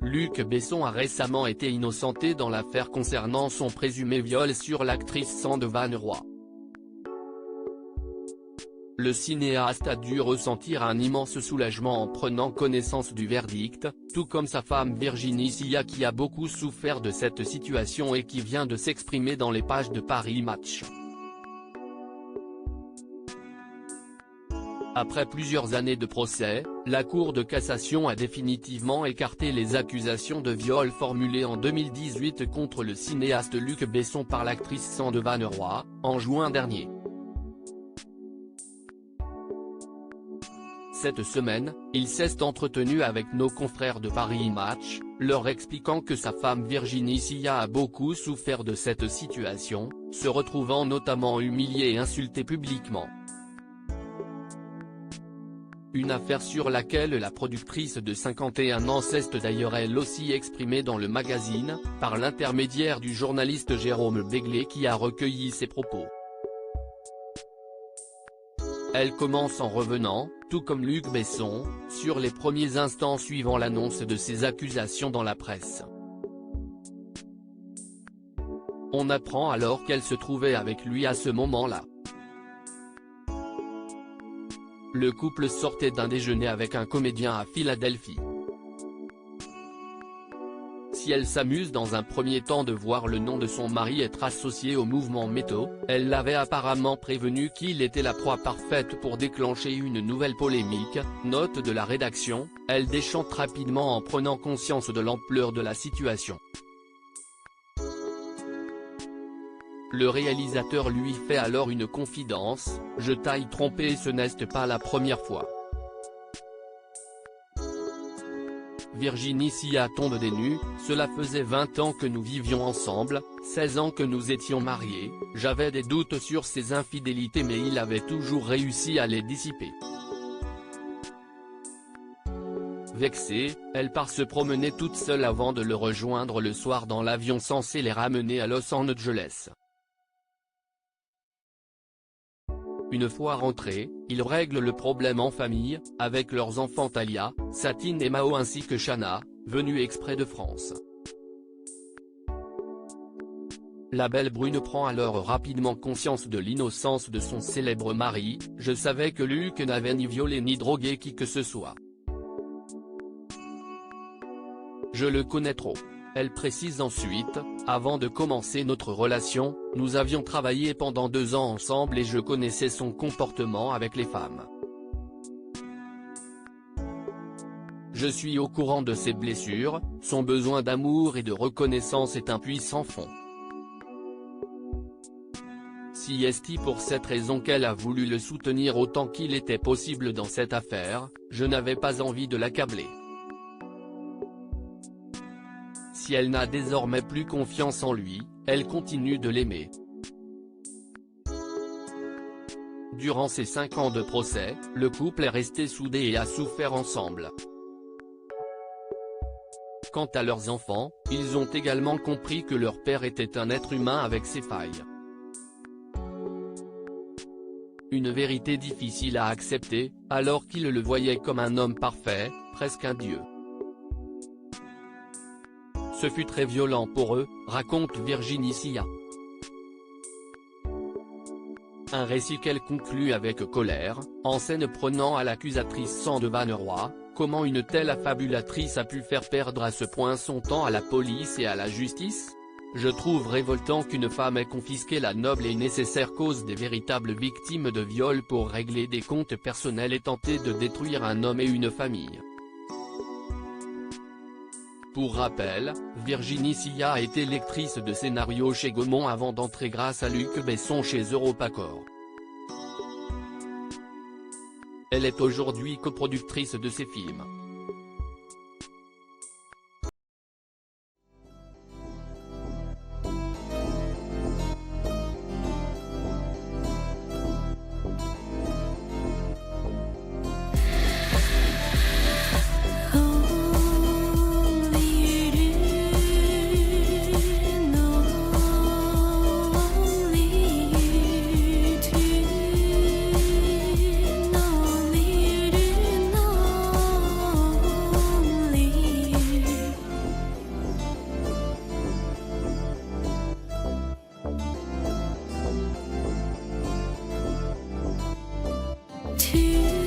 Luc Besson a récemment été innocenté dans l'affaire concernant son présumé viol sur l'actrice Sandevan Roy. Le cinéaste a dû ressentir un immense soulagement en prenant connaissance du verdict, tout comme sa femme Virginie Sia qui a beaucoup souffert de cette situation et qui vient de s'exprimer dans les pages de Paris Match. Après plusieurs années de procès, la Cour de cassation a définitivement écarté les accusations de viol formulées en 2018 contre le cinéaste Luc Besson par l'actrice Sandevan Roy, en juin dernier. Cette semaine, il s'est entretenu avec nos confrères de Paris Match, leur expliquant que sa femme Virginie Sia a beaucoup souffert de cette situation, se retrouvant notamment humiliée et insultée publiquement. Une affaire sur laquelle la productrice de 51 ans s'est d'ailleurs elle aussi exprimée dans le magazine, par l'intermédiaire du journaliste Jérôme Béglé qui a recueilli ses propos. Elle commence en revenant, tout comme Luc Besson, sur les premiers instants suivant l'annonce de ces accusations dans la presse. On apprend alors qu'elle se trouvait avec lui à ce moment-là. Le couple sortait d'un déjeuner avec un comédien à Philadelphie. Si elle s'amuse dans un premier temps de voir le nom de son mari être associé au mouvement MeToo, elle l'avait apparemment prévenu qu'il était la proie parfaite pour déclencher une nouvelle polémique. Note de la rédaction, elle déchante rapidement en prenant conscience de l'ampleur de la situation. Le réalisateur lui fait alors une confidence, « Je t'aille trompé et ce n'est pas la première fois. » Virginie Sia tombe des nues, cela faisait 20 ans que nous vivions ensemble, 16 ans que nous étions mariés, j'avais des doutes sur ses infidélités mais il avait toujours réussi à les dissiper. Vexée, elle part se promener toute seule avant de le rejoindre le soir dans l'avion censé les ramener à Los Angeles. Une fois rentrés, ils règlent le problème en famille, avec leurs enfants Talia, Satine et Mao ainsi que Shana, venue exprès de France. La belle brune prend alors rapidement conscience de l'innocence de son célèbre mari, « Je savais que Luc n'avait ni violé ni drogué qui que ce soit. Je le connais trop. » Elle précise ensuite, « Avant de commencer notre relation, nous avions travaillé pendant 2 ans ensemble et je connaissais son comportement avec les femmes. Je suis au courant de ses blessures, son besoin d'amour et de reconnaissance est un puissant fond. Si est pour cette raison qu'elle a voulu le soutenir autant qu'il était possible dans cette affaire, je n'avais pas envie de l'accabler. Si elle n'a désormais plus confiance en lui, elle continue de l'aimer. » Durant ces 5 ans de procès, le couple est resté soudé et a souffert ensemble. Quant à leurs enfants, ils ont également compris que leur père était un être humain avec ses failles. Une vérité difficile à accepter, alors qu'ils le voyaient comme un homme parfait, presque un dieu. Ce fut très violent pour eux, raconte Virginie Sia. Un récit qu'elle conclut avec colère, en scène prenant à l'accusatrice Sandevan Roy, comment une telle affabulatrice a pu faire perdre à ce point son temps à la police et à la justice ? Je trouve révoltant qu'une femme ait confisqué la noble et nécessaire cause des véritables victimes de viol pour régler des comptes personnels et tenter de détruire un homme et une famille. Pour rappel, Virginie Sia a été lectrice de scénario chez Gaumont avant d'entrer grâce à Luc Besson chez EuropaCorp. Elle est aujourd'hui coproductrice de ses films. 去。